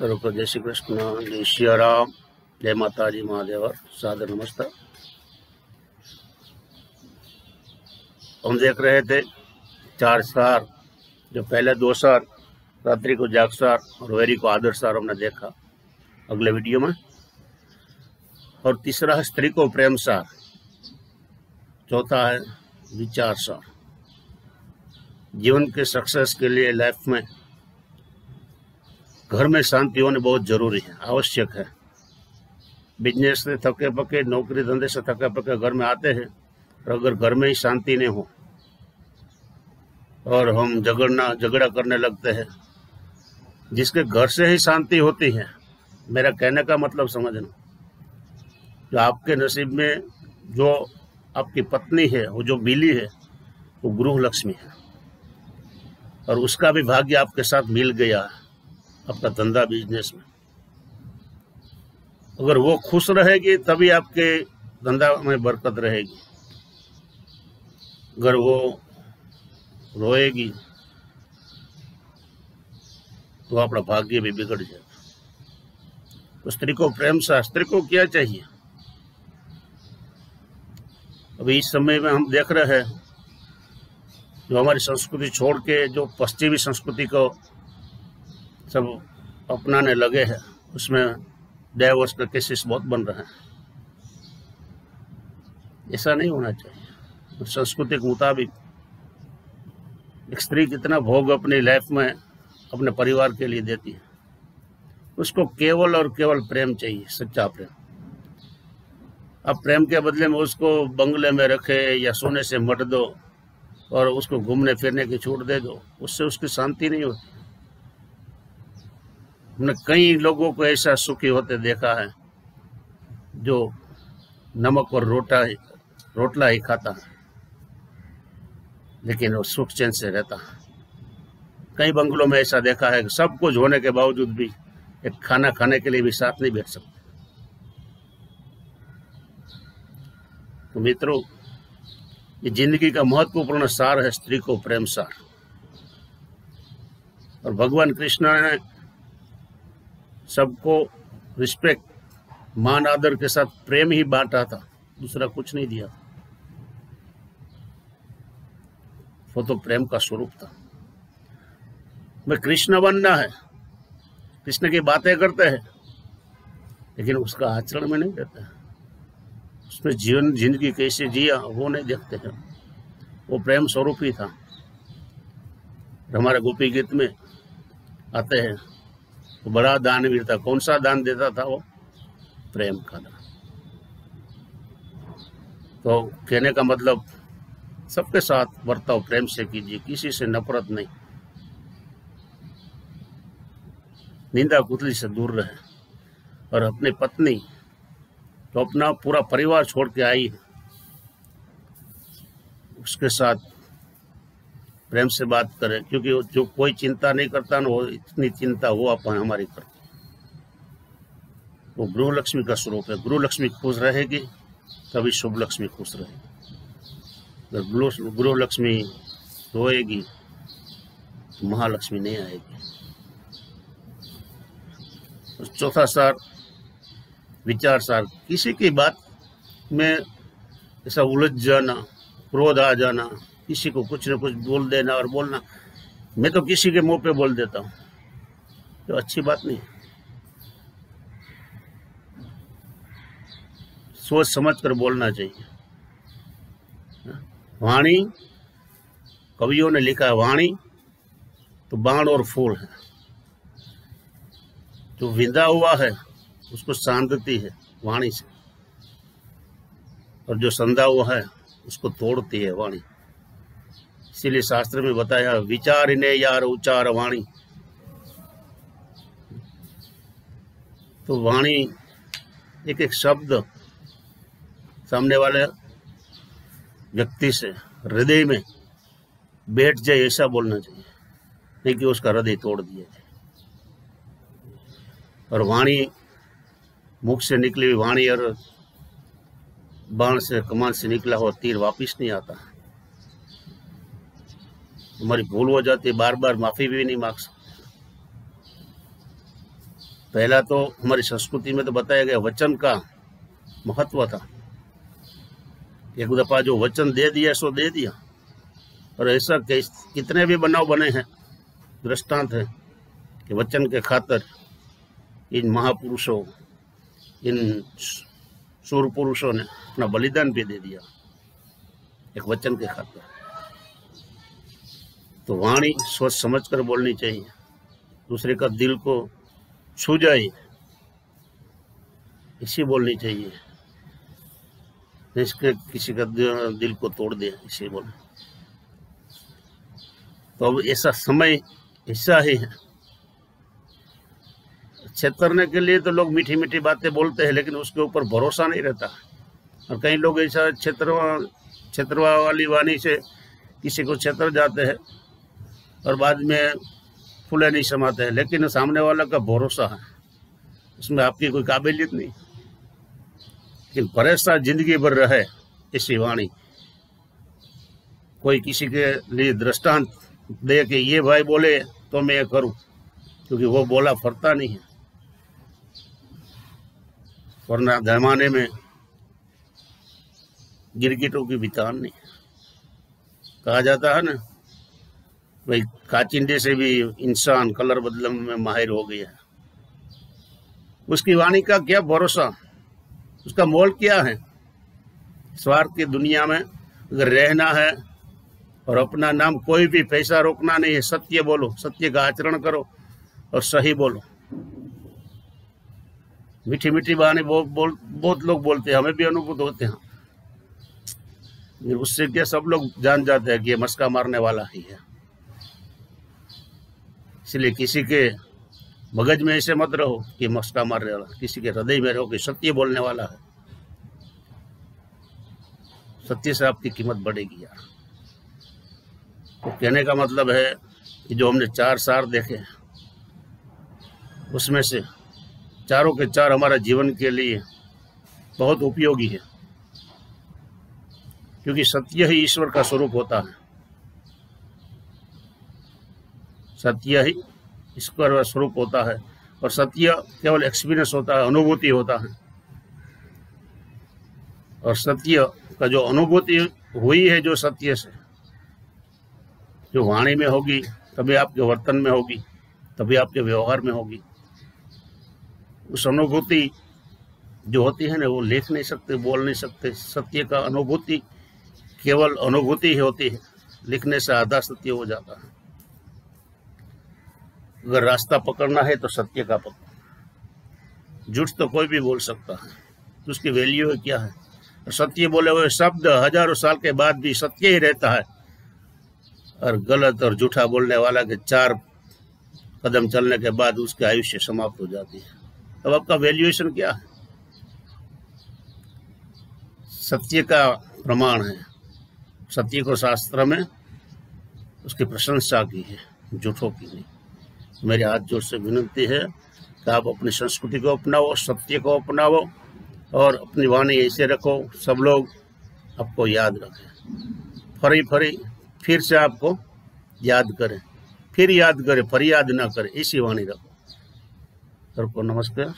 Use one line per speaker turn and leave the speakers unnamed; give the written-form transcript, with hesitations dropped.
सर्व जय श्री कृष्ण, जय श्री राम, जय माता जी महादेव, सादर नमस्कार। हम देख रहे थे 4 सार, जो पहले 2 सार रात्रि को जागसार और वैरी को आदर सार हमने देखा अगले वीडियो में, और तीसरा है स्त्री को प्रेम सार, चौथा है विचार सार। जीवन के सक्सेस के लिए लाइफ में घर में शांति होनी बहुत जरूरी है, आवश्यक है। बिजनेस से थके पके, नौकरी धंधे से थके पके घर में आते हैं, और अगर घर में ही शांति नहीं हो और हम झगड़ा करने लगते हैं, जिसके घर से ही शांति होती है। मेरा कहने का मतलब समझना, जो आपके नसीब में जो आपकी पत्नी है, वो जो मिली है, वो गृह लक्ष्मी है, और उसका भी भाग्य आपके साथ मिल गया है आपका धंधा बिजनेस में। अगर वो खुश रहेगी तभी आपके धंधा में बरकत रहेगी। अगर वो रोएगी तो अपना भाग्य भी बिगड़ जाएगा। तो स्त्री को प्रेम शास्त्री को क्या चाहिए? अभी इस समय में हम देख रहे हैं, जो हमारी संस्कृति छोड़ के जो पश्चिमी संस्कृति को सब अपनाने लगे हैं, उसमें डाइवोर्स का केसेस बहुत बन रहे हैं। ऐसा नहीं होना चाहिए। संस्कृति के मुताबिक एक स्त्री कितना भोग अपनी लाइफ में अपने परिवार के लिए देती है, उसको केवल और केवल प्रेम चाहिए, सच्चा प्रेम। अब प्रेम के बदले में उसको बंगले में रखे या सोने से मट दो और उसको घूमने फिरने की छूट दे दो, उससे उसकी शांति नहीं होती। हमने कई लोगों को ऐसा सुखी होते देखा है, जो नमक और रोटला ही खाता है, लेकिन वो सुख चैन से रहता है। कई बंगलों में ऐसा देखा है कि सब कुछ होने के बावजूद भी एक खाना खाने के लिए भी साथ नहीं बैठ सकते। तो मित्रों, ये जिंदगी का महत्वपूर्ण सार है स्त्री को प्रेम सार। और भगवान कृष्ण ने सबको रिस्पेक्ट, मान आदर के साथ प्रेम ही बांटा था, दूसरा कुछ नहीं दिया। वो तो प्रेम का स्वरूप था। मैं कृष्ण बनना है, कृष्ण की बातें करते हैं, लेकिन उसका आचरण में नहीं रहता है। उसमें जिंदगी कैसे जिया वो नहीं देखते हैं। वो प्रेम स्वरूप ही था। हमारे गोपी गीत में आते हैं, तो बड़ा दानवीर था। कौन सा दान देता था वो? प्रेम का दान। तो कहने का मतलब, सबके साथ बर्ताव प्रेम से कीजिए, किसी से नफरत नहीं, निंदा कुतली से दूर रहे। और अपनी पत्नी तो अपना पूरा परिवार छोड़ के आई है, उसके साथ प्रेम से बात करें, क्योंकि जो कोई चिंता नहीं करता ना, वो इतनी चिंता वो अपन हमारी करती है। वो गृह लक्ष्मी का स्वरूप है। गृह लक्ष्मी खुश रहेगी तभी शुभ लक्ष्मी खुश रहेगी। अगर गृह लक्ष्मी रोएगी तो महालक्ष्मी नहीं आएगी। और चौथा सार विचार सार, किसी की बात में ऐसा उलझ जाना, क्रोध आ जाना, किसी को कुछ न कुछ बोल देना और बोलना। मैं तो किसी के मुंह पे बोल देता हूँ, तो अच्छी बात नहीं। सोच समझ कर बोलना चाहिए। वाणी, कवियों ने लिखा है, वाणी तो बाण और फूल है। जो विंदा हुआ है उसको सांधती है वाणी से, और जो संधा हुआ है उसको तोड़ती है वाणी। इसीलिए शास्त्र में बताया, विचार ने यार उच्चार वाणी। तो वाणी एक एक शब्द सामने वाले व्यक्ति से हृदय में बैठ जाए, ऐसा बोलना चाहिए, नहीं कि उसका हृदय तोड़ दिया जाए। और वाणी, मुख से निकली हुई वाणी और बाण से, कमान से निकला हुआ तीर वापिस नहीं आता। हमारी भूल हो जाती, बार बार माफी भी नहीं मांग सकते। पहला तो हमारी संस्कृति में तो बताया गया वचन का महत्व था। एक दफा जो वचन दे दिया सो दे दिया। और ऐसा कितने भी बनाव बने हैं, दृष्टांत है कि वचन के खातर इन महापुरुषों, इन सूर पुरुषों ने अपना बलिदान भी दे दिया एक वचन के खातर। तो वाणी सोच समझ कर बोलनी चाहिए, दूसरे का दिल को छू जाए इसी बोलनी चाहिए, इसके किसी का दिल को तोड़ दे इसी बोलना। तो अब ऐसा समय ऐसा ही है, छेतरने के लिए तो लोग मीठी मीठी बातें बोलते हैं, लेकिन उसके ऊपर भरोसा नहीं रहता। और कई लोग ऐसा छेतरवा वाली वाणी से किसी को छेतर जाते हैं और बाद में फूले नहीं समाते हैं, लेकिन सामने वाला का भरोसा है, उसमें आपकी कोई काबिलियत नहीं। लेकिन परेशान जिंदगी भर रहे ऐसी वाणी, कोई किसी के लिए दृष्टांत दे कि ये भाई बोले तो मैं ये करूं, क्योंकि वो बोला फरता नहीं है। वरना जमाने में गिरगिटों की बितान नहीं कहा जाता है ना भाई, काचिंडे से भी इंसान कलर बदलने में माहिर हो गया है। उसकी वाणी का क्या भरोसा, उसका मोल क्या है। स्वार्थ की दुनिया में अगर रहना है और अपना नाम कोई भी पैसा रोकना नहीं है, सत्य बोलो, सत्य का आचरण करो और सही बोलो। मीठी मीठी वाणी बहुत लोग बोलते हैं, हमें भी अनुभूत होते हैं, उससे क्या सब लोग जान जाते हैं कि ये मस्का मारने वाला ही है। इसलिए किसी के मगज में ऐसे मत रहो कि मस्का मारने वाला, किसी के हृदय में रहो कि सत्य बोलने वाला है। सत्य से आपकी कीमत बढ़ेगी यार। तो कहने का मतलब है कि जो हमने 4 सार देखे उसमें से चारों के चार हमारा जीवन के लिए बहुत उपयोगी है, क्योंकि सत्य ही ईश्वर का स्वरूप होता है। सत्य ही ईश्वर का स्वरूप होता है और सत्य केवल एक्सपीरियंस होता है, अनुभूति होता है। और सत्य का जो अनुभूति हुई है, जो सत्य से जो वाणी में होगी, तभी आपके वर्तन में होगी, तभी आपके व्यवहार में होगी। उस अनुभूति जो होती है ना, वो लिख नहीं सकते, बोल नहीं सकते। सत्य का अनुभूति केवल अनुभूति ही होती है, लिखने से आधा सत्य हो जाता है। अगर रास्ता पकड़ना है तो सत्य का पकड़ो। झूठ तो कोई भी बोल सकता है, तो उसकी वैल्यू है क्या है। और सत्य बोले हुए शब्द हजारों साल के बाद भी सत्य ही रहता है, और गलत और झूठा बोलने वाला के 4 कदम चलने के बाद उसकी आयुष्य समाप्त हो जाती है। अब आपका वैल्यूएशन क्या है। सत्य का प्रमाण है, सत्य को शास्त्र में उसकी प्रशंसा की है, झूठों की नहीं। मेरे हाथ जोड़ से विनती है कि आप अपनी संस्कृति को अपनाओ, सत्य को अपनाओ और अपनी वाणी ऐसे रखो सब लोग आपको याद रखें। फरी फिर से आपको याद करें, फिर याद करें, फरियाद ना करें, ऐसी वाणी रखो। सबको नमस्कार।